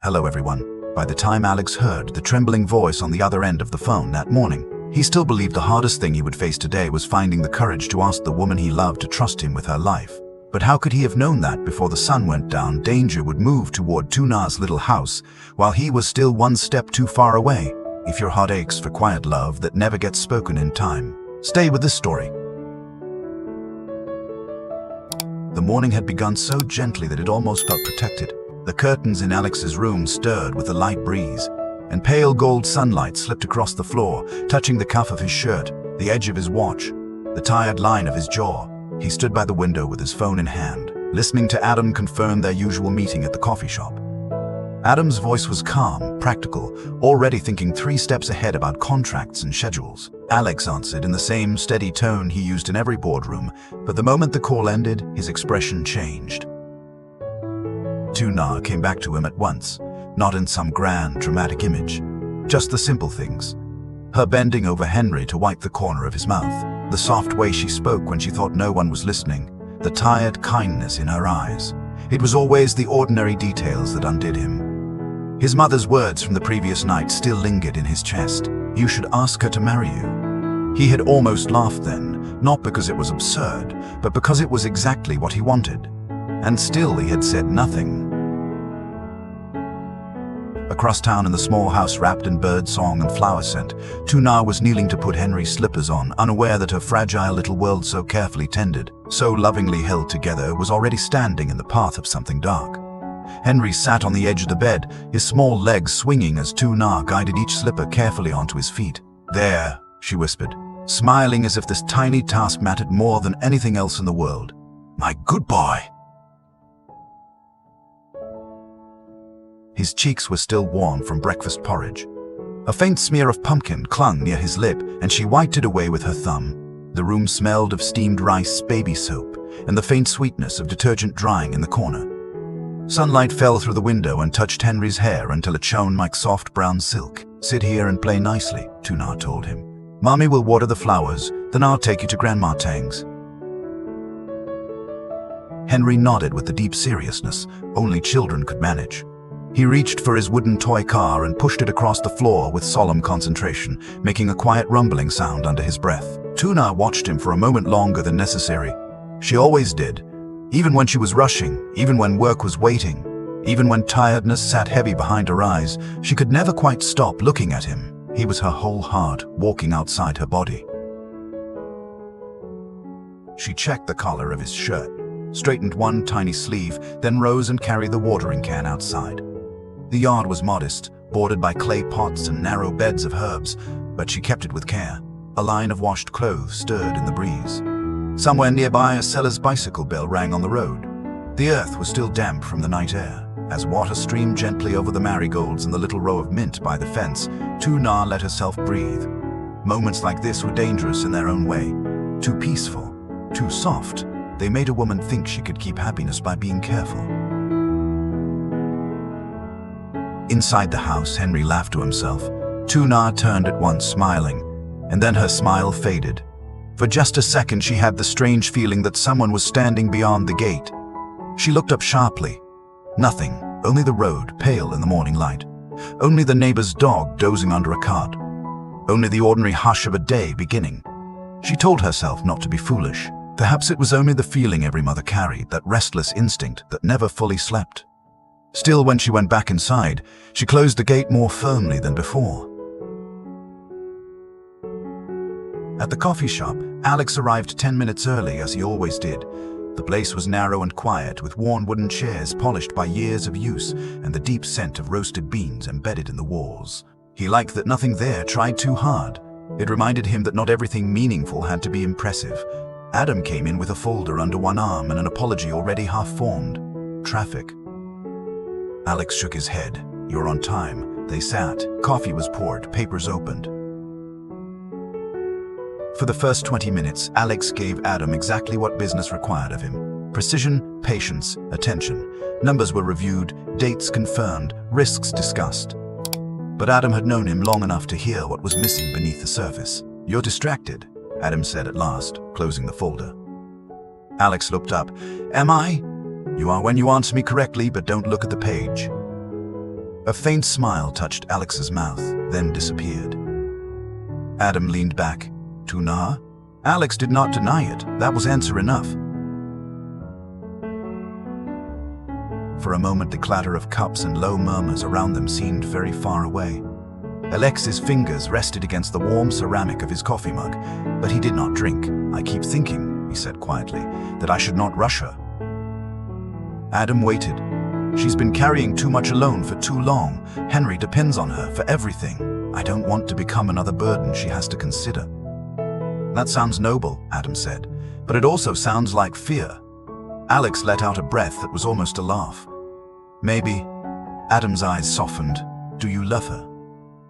Hello everyone. By the time Alex heard the trembling voice on the other end of the phone that morning, he still believed the hardest thing he would face today was finding the courage to ask the woman he loved to trust him with her life. But how could he have known that before the sun went down, danger would move toward Tuna's little house, while he was still one step too far away? If your heart aches for quiet love that never gets spoken in time, stay with this story. The morning had begun so gently that it almost felt protected. The curtains in Alex's room stirred with a light breeze, and pale gold sunlight slipped across the floor, touching the cuff of his shirt, the edge of his watch, the tired line of his jaw. He stood by the window with his phone in hand, listening to Adam confirm their usual meeting at the coffee shop. Adam's voice was calm, practical, already thinking 3 steps ahead about contracts and schedules. Alex answered in the same steady tone he used in every boardroom, but the moment the call ended, his expression changed. Tuna came back to him at once, not in some grand, dramatic image, just the simple things. Her bending over Henry to wipe the corner of his mouth, the soft way she spoke when she thought no one was listening, the tired kindness in her eyes. It was always the ordinary details that undid him. His mother's words from the previous night still lingered in his chest. You should ask her to marry you. He had almost laughed then, not because it was absurd, but because it was exactly what he wanted. And still he had said nothing. Across town in the small house wrapped in bird song and flower scent, Tuna was kneeling to put Henry's slippers on, unaware that her fragile little world, so carefully tended, so lovingly held together, was already standing in the path of something dark. Henry sat on the edge of the bed, his small legs swinging as Tuna guided each slipper carefully onto his feet. There, she whispered, smiling as if this tiny task mattered more than anything else in the world. My good boy. His cheeks were still warm from breakfast porridge. A faint smear of pumpkin clung near his lip, and she wiped it away with her thumb. The room smelled of steamed rice, baby soap, and the faint sweetness of detergent drying in the corner. Sunlight fell through the window and touched Henry's hair until it shone like soft brown silk. Sit here and play nicely, Tuna told him. Mommy will water the flowers, then I'll take you to Grandma Tang's. Henry nodded with the deep seriousness only children could manage. He reached for his wooden toy car and pushed it across the floor with solemn concentration, making a quiet rumbling sound under his breath. Tuna watched him for a moment longer than necessary. She always did. Even when she was rushing, even when work was waiting, even when tiredness sat heavy behind her eyes, she could never quite stop looking at him. He was her whole heart, walking outside her body. She checked the collar of his shirt, straightened one tiny sleeve, then rose and carried the watering can outside. The yard was modest, bordered by clay pots and narrow beds of herbs, but she kept it with care. A line of washed clothes stirred in the breeze. Somewhere nearby, a seller's bicycle bell rang on the road. The earth was still damp from the night air. As water streamed gently over the marigolds and the little row of mint by the fence, Tuna let herself breathe. Moments like this were dangerous in their own way. Too peaceful, too soft. They made a woman think she could keep happiness by being careful. Inside the house, Henry laughed to himself. Tuna turned at once, smiling, and then her smile faded. For just a second, she had the strange feeling that someone was standing beyond the gate. She looked up sharply. Nothing, only the road, pale in the morning light. Only the neighbor's dog dozing under a cart. Only the ordinary hush of a day beginning. She told herself not to be foolish. Perhaps it was only the feeling every mother carried, that restless instinct that never fully slept. Still, when she went back inside, she closed the gate more firmly than before. At the coffee shop, Alex arrived 10 minutes early, as he always did. The place was narrow and quiet, with worn wooden chairs polished by years of use, and the deep scent of roasted beans embedded in the walls. He liked that nothing there tried too hard. It reminded him that not everything meaningful had to be impressive. Adam came in with a folder under one arm and an apology already half-formed. Traffic. Alex shook his head. You're on time. They sat. Coffee was poured, papers opened. For the first 20 minutes, Alex gave Adam exactly what business required of him. Precision, patience, attention. Numbers were reviewed, dates confirmed, risks discussed. But Adam had known him long enough to hear what was missing beneath the surface. You're distracted, Adam said at last, closing the folder. Alex looked up. Am I? You are when you answer me correctly, but don't look at the page. A faint smile touched Alex's mouth, then disappeared. Adam leaned back. Tuna? Alex did not deny it. That was answer enough. For a moment, the clatter of cups and low murmurs around them seemed very far away. Alex's fingers rested against the warm ceramic of his coffee mug, but he did not drink. I keep thinking, he said quietly, that I should not rush her. Adam waited. She's been carrying too much alone for too long. Henry depends on her for everything. I don't want to become another burden she has to consider. That sounds noble, Adam said, but it also sounds like fear. Alex let out a breath that was almost a laugh. Maybe. Adam's eyes softened. Do you love her?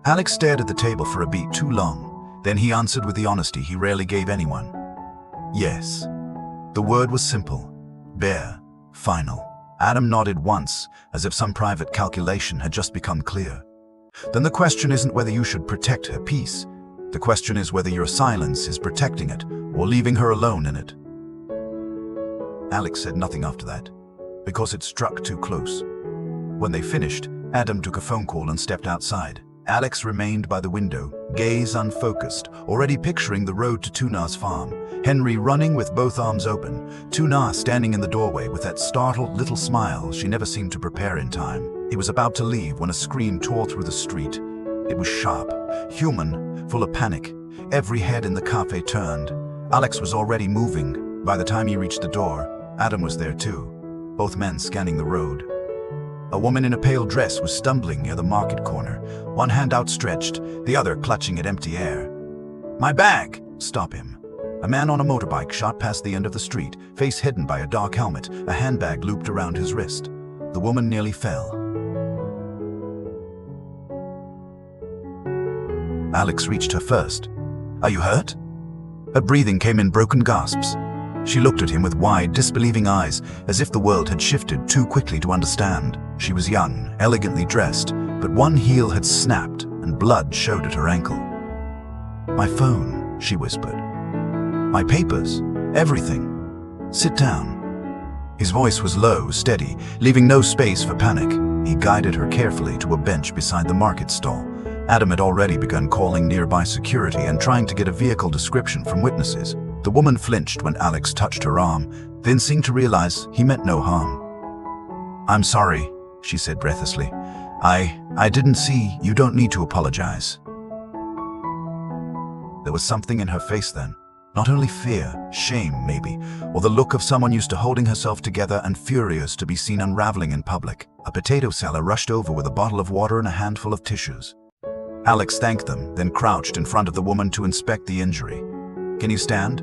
Alex stared at the table for a beat too long. Then he answered with the honesty he rarely gave anyone. Yes. The word was simple, bare, final. Adam nodded once, as if some private calculation had just become clear. Then the question isn't whether you should protect her peace. The question is whether your silence is protecting it, or leaving her alone in it. Alex said nothing after that, because it struck too close. When they finished, Adam took a phone call and stepped outside. Alex remained by the window, gaze unfocused, already picturing the road to Tuna's farm. Henry running with both arms open, Tuna standing in the doorway with that startled little smile she never seemed to prepare in time. He was about to leave when a scream tore through the street. It was sharp, human, full of panic. Every head in the cafe turned. Alex was already moving. By the time he reached the door, Adam was there too, both men scanning the road. A woman in a pale dress was stumbling near the market corner, one hand outstretched, the other clutching at empty air. My bag! Stop him. A man on a motorbike shot past the end of the street, face hidden by a dark helmet, a handbag looped around his wrist. The woman nearly fell. Alex reached her first. Are you hurt? Her breathing came in broken gasps. She looked at him with wide, disbelieving eyes, as if the world had shifted too quickly to understand. She was young, elegantly dressed, but one heel had snapped and blood showed at her ankle. My phone, she whispered. My papers, everything. Sit down. His voice was low, steady, leaving no space for panic. He guided her carefully to a bench beside the market stall. Adam had already begun calling nearby security and trying to get a vehicle description from witnesses. The woman flinched when Alex touched her arm, then seemed to realize he meant no harm. I'm sorry, she said breathlessly. I didn't see. You don't need to apologize. There was something in her face then. Not only fear, shame maybe, or the look of someone used to holding herself together and furious to be seen unraveling in public. A potato seller rushed over with a bottle of water and a handful of tissues. Alex thanked them, then crouched in front of the woman to inspect the injury. Can you stand?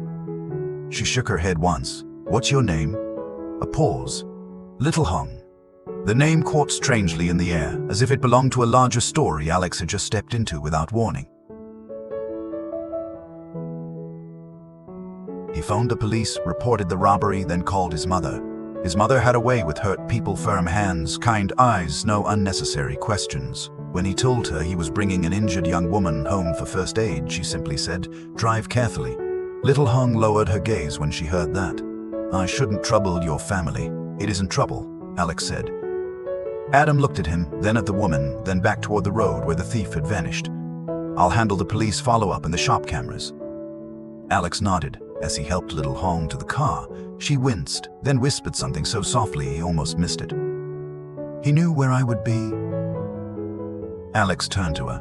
She shook her head once. What's your name? A pause. Little Hong. The name caught strangely in the air, as if it belonged to a larger story Alex had just stepped into without warning. He phoned the police, reported the robbery, then called his mother. His mother had a way with hurt people, firm hands, kind eyes, no unnecessary questions. When he told her he was bringing an injured young woman home for first aid, she simply said, "Drive carefully." Little Hong lowered her gaze when she heard that. I shouldn't trouble your family. It isn't trouble, Alex said. Adam looked at him, then at the woman, then back toward the road where the thief had vanished. I'll handle the police follow-up and the shop cameras. Alex nodded. As he helped Little Hong to the car, she winced, then whispered something so softly he almost missed it. He knew where I would be. Alex turned to her.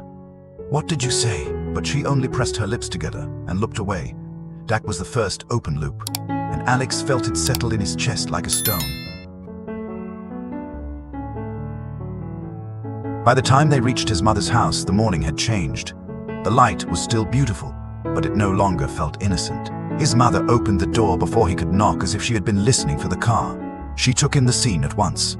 What did you say? But she only pressed her lips together and looked away. That was the first open loop, and Alex felt it settle in his chest like a stone. By the time they reached his mother's house, the morning had changed. The light was still beautiful, but it no longer felt innocent. His mother opened the door before he could knock, as if she had been listening for the car. She took in the scene at once.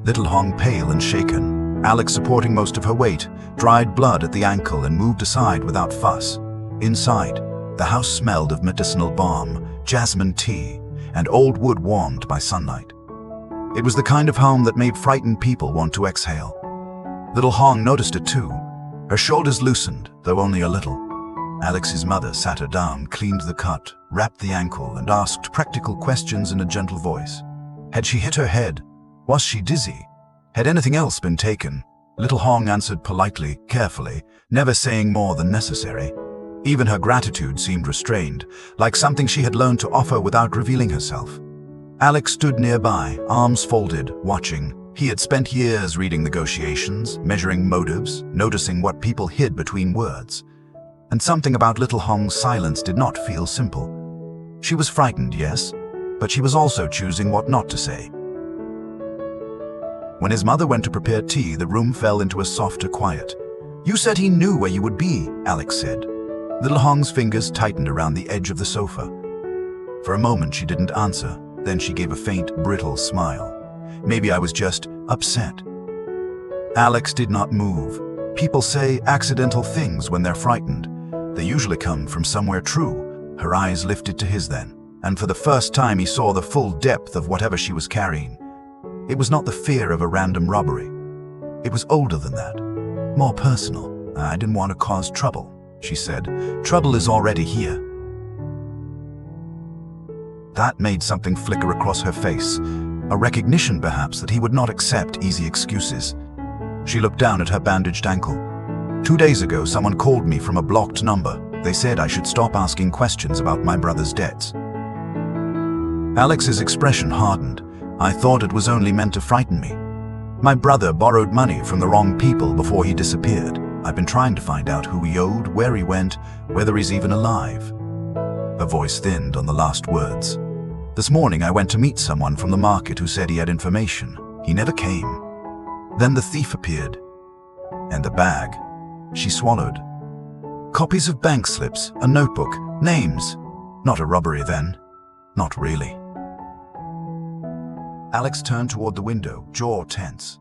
Little Hong pale and shaken, Alex supporting most of her weight, dried blood at the ankle and moved aside without fuss. Inside, the house smelled of medicinal balm, jasmine tea, and old wood warmed by sunlight. It was the kind of home that made frightened people want to exhale. Little Hong noticed it too. Her shoulders loosened, though only a little. Alex's mother sat her down, cleaned the cut, wrapped the ankle, and asked practical questions in a gentle voice. Had she hit her head? Was she dizzy? Had anything else been taken? Little Hong answered politely, carefully, never saying more than necessary. Even her gratitude seemed restrained, like something she had learned to offer without revealing herself. Alex stood nearby, arms folded, watching. He had spent years reading negotiations, measuring motives, noticing what people hid between words. And something about Little Hong's silence did not feel simple. She was frightened, yes, but she was also choosing what not to say. When his mother went to prepare tea, the room fell into a softer quiet. "You said he knew where you would be," Alex said. Little Hong's fingers tightened around the edge of the sofa. For a moment she didn't answer, then she gave a faint, brittle smile. "Maybe I was just upset." Alex did not move. People say accidental things when they're frightened. They usually come from somewhere true. Her eyes lifted to his then, and for the first time he saw the full depth of whatever she was carrying. It was not the fear of a random robbery. It was older than that, more personal. "I didn't want to cause trouble," she said. "Trouble is already here." That made something flicker across her face, a recognition perhaps that he would not accept easy excuses. She looked down at her bandaged ankle. "2 days ago, someone called me from a blocked number. They said I should stop asking questions about my brother's debts." Alex's expression hardened. "I thought it was only meant to frighten me. My brother borrowed money from the wrong people before he disappeared. I've been trying to find out who he owed, where he went, whether he's even alive." Her voice thinned on the last words. "This morning I went to meet someone from the market who said he had information. He never came. Then the thief appeared. And the bag." She swallowed. "Copies of bank slips, a notebook, names. Not a robbery then. Not really." Alex turned toward the window, jaw tense.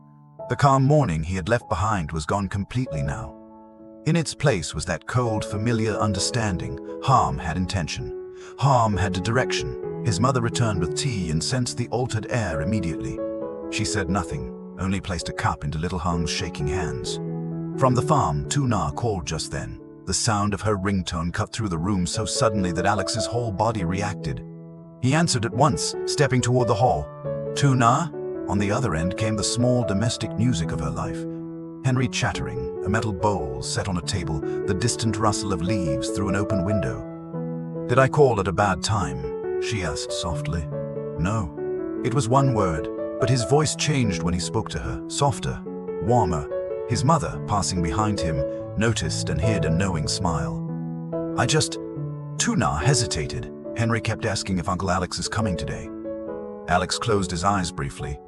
The calm morning he had left behind was gone completely now. In its place was that cold, familiar understanding. Harm had intention. Harm had a direction. His mother returned with tea and sensed the altered air immediately. She said nothing, only placed a cup into Little Hong's shaking hands. From the farm, Tuna called just then. The sound of her ringtone cut through the room so suddenly that Alex's whole body reacted. He answered at once, stepping toward the hall. "Tuna?" On the other end came the small domestic music of her life. Henry chattering, a metal bowl set on a table, the distant rustle of leaves through an open window. "Did I call at a bad time?" she asked softly. "No." It was one word, but his voice changed when he spoke to her, softer, warmer. His mother, passing behind him, noticed and hid a knowing smile. Tuna hesitated. Henry kept asking if Uncle Alex is coming today. Alex closed his eyes briefly.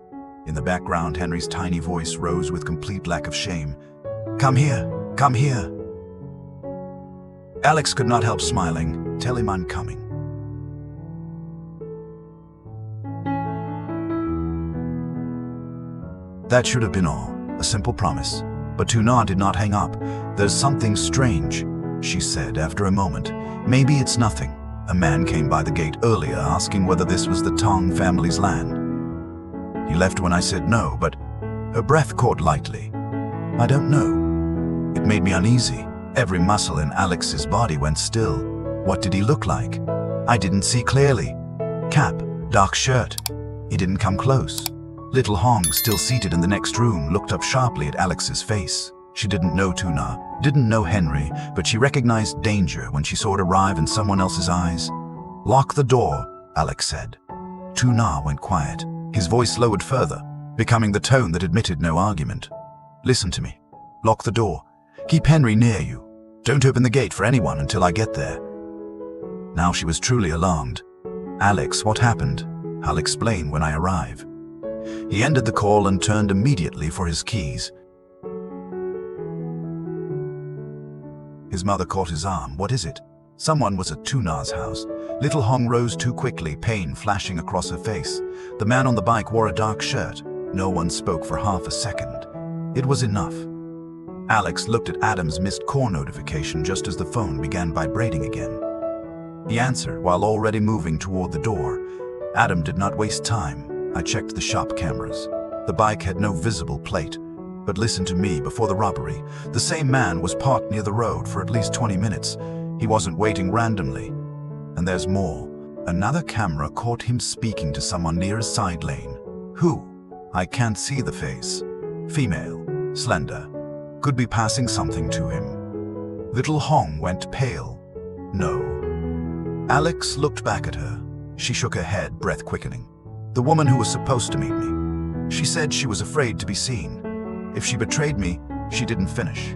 In the background, Henry's tiny voice rose with complete lack of shame. "Come here, come here." Alex could not help smiling. "Tell him I'm coming." That should have been all, a simple promise. But Tuna did not hang up. "There's something strange," she said after a moment. "Maybe it's nothing. A man came by the gate earlier asking whether this was the Tong family's land. He left when I said no, but..." Her breath caught lightly. "I don't know." It made me uneasy. Every muscle in Alex's body went still. What did he look like? I didn't see clearly. Cap, dark shirt. He didn't come close. Little Hong, still seated in the next room, looked up sharply at Alex's face. She didn't know Tuna, didn't know Henry, but she recognized danger when she saw it arrive in someone else's eyes. "Lock the door," Alex said. Tuna went quiet. His voice lowered further, becoming the tone that admitted no argument. "Listen to me. Lock the door. Keep Henry near you. Don't open the gate for anyone until I get there." Now she was truly alarmed. "Alex, what happened? I'll explain when I arrive." He ended the call and turned immediately for his keys. His mother caught his arm. "What is it?" Someone was at Tuna's house. Little Hong rose too quickly, pain flashing across her face. The man on the bike wore a dark shirt. No one spoke for half a second. It was enough. Alex looked at Adam's missed call notification just as the phone began vibrating again. He answered while already moving toward the door. Adam did not waste time. I checked the shop cameras. The bike had no visible plate. But listen to me, before the robbery, the same man was parked near the road for at least 20 minutes. He wasn't waiting randomly. And there's more. Another camera caught him speaking to someone near a side lane. Who? I can't see the face. Female. slender, could be passing something to him. Little Hong went pale. No. Alex looked back at her. She shook her head, breath quickening. The woman who was supposed to meet me. She said she was afraid to be seen. If she betrayed me, she didn't finish.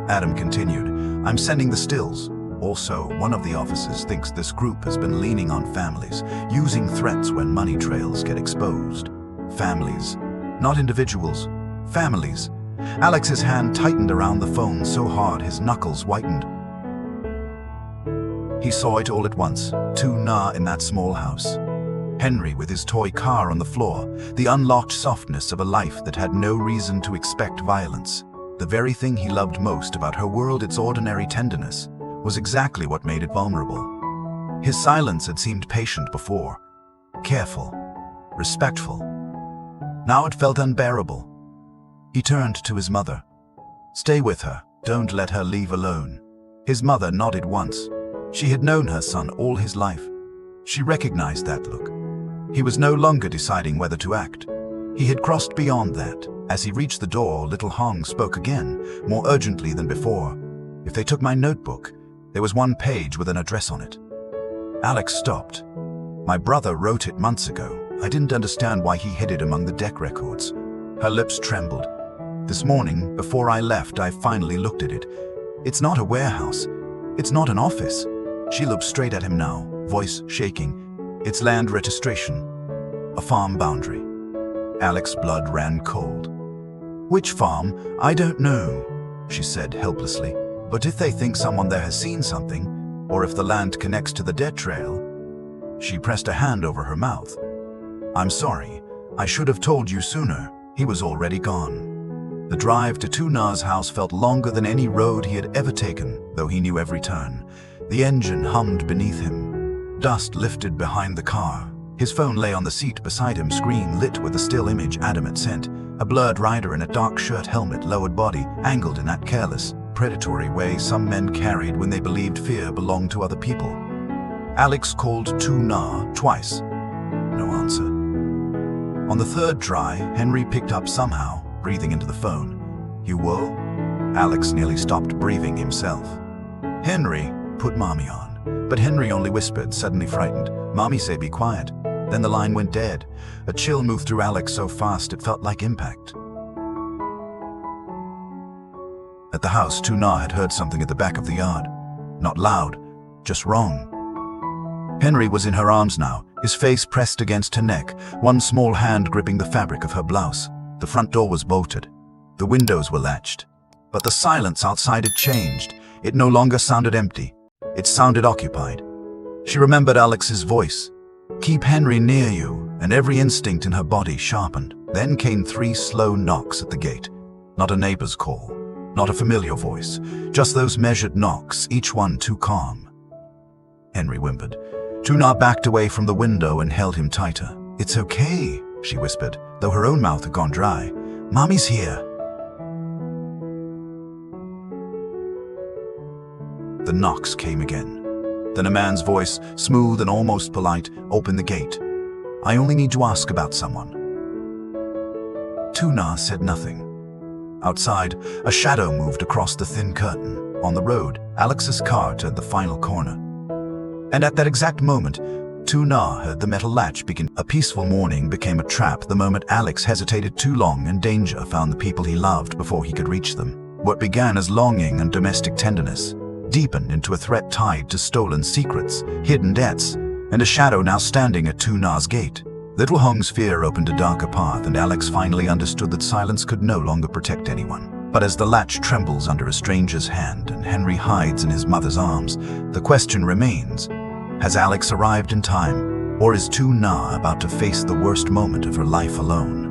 Adam continued, I'm sending the stills. Also, one of the officers thinks this group has been leaning on families, using threats when money trails get exposed. Families, not individuals. Families. Alex's hand tightened around the phone so hard his knuckles whitened. He saw it all at once, Tu-Na in that small house. Henry with his toy car on the floor, the unlocked softness of a life that had no reason to expect violence. The very thing he loved most about her world, its ordinary tenderness, was exactly what made it vulnerable. His silence had seemed patient before, careful, respectful. Now it felt unbearable. He turned to his mother. Stay with her, don't let her leave alone. His mother nodded once. She had known her son all his life. She recognized that look. He was no longer deciding whether to act. He had crossed beyond that. As he reached the door, Little Hong spoke again, more urgently than before. If they took my notebook, there was one page with an address on it. Alex stopped. My brother wrote it months ago. I didn't understand why he hid it among the deck records. Her lips trembled. This morning, before I left, I finally looked at it. It's not a warehouse. It's not an office. She looked straight at him now, voice shaking. It's land registration. A farm boundary. Alex's blood ran cold. Which farm? I don't know, she said helplessly. But if they think someone there has seen something, or if the land connects to the dead trail. She pressed a hand over her mouth. I'm sorry. I should have told you sooner. He was already gone. The drive to Tu-Na's house felt longer than any road he had ever taken, though he knew every turn. The engine hummed beneath him. Dust lifted behind the car. His phone lay on the seat beside him, screen lit with a still image Adam had sent. A blurred rider in a dark shirt, helmet, lowered body, angled in that careless, predatory way some men carried when they believed fear belonged to other people. Alex called Tu-Na twice. No answer. On the third try, Henry picked up somehow, breathing into the phone. You will? Alex nearly stopped breathing himself. Henry, put Mommy on. But Henry only whispered, suddenly frightened. Mommy say be quiet. Then the line went dead. A chill moved through Alex so fast it felt like impact. At the house, Tu-Na had heard something at the back of the yard. Not loud, just wrong. Henry was in her arms now, his face pressed against her neck, one small hand gripping the fabric of her blouse. The front door was bolted. The windows were latched. But the silence outside had changed. It no longer sounded empty. It sounded occupied. She remembered Alex's voice. Keep Henry near you, and every instinct in her body sharpened. Then came 3 slow knocks at the gate. Not a neighbor's call, not a familiar voice, just those measured knocks, each one too calm. Henry whimpered. Tu-Na backed away from the window and held him tighter. It's okay, she whispered, though her own mouth had gone dry. Mommy's here. The knocks came again. Then a man's voice, smooth and almost polite, opened the gate. I only need to ask about someone. Tu-Na said nothing. Outside, a shadow moved across the thin curtain. On the road, Alex's car turned the final corner. And at that exact moment, Tu-Na heard the metal latch begin. A peaceful morning became a trap the moment Alex hesitated too long and danger found the people he loved before he could reach them. What began as longing and domestic tenderness deepened into a threat tied to stolen secrets, hidden debts, and a shadow now standing at Tu-Na's gate. Little Hong's fear opened a darker path, and Alex finally understood that silence could no longer protect anyone. But as the latch trembles under a stranger's hand and Henry hides in his mother's arms, the question remains, has Alex arrived in time, or is Tu-Na about to face the worst moment of her life alone?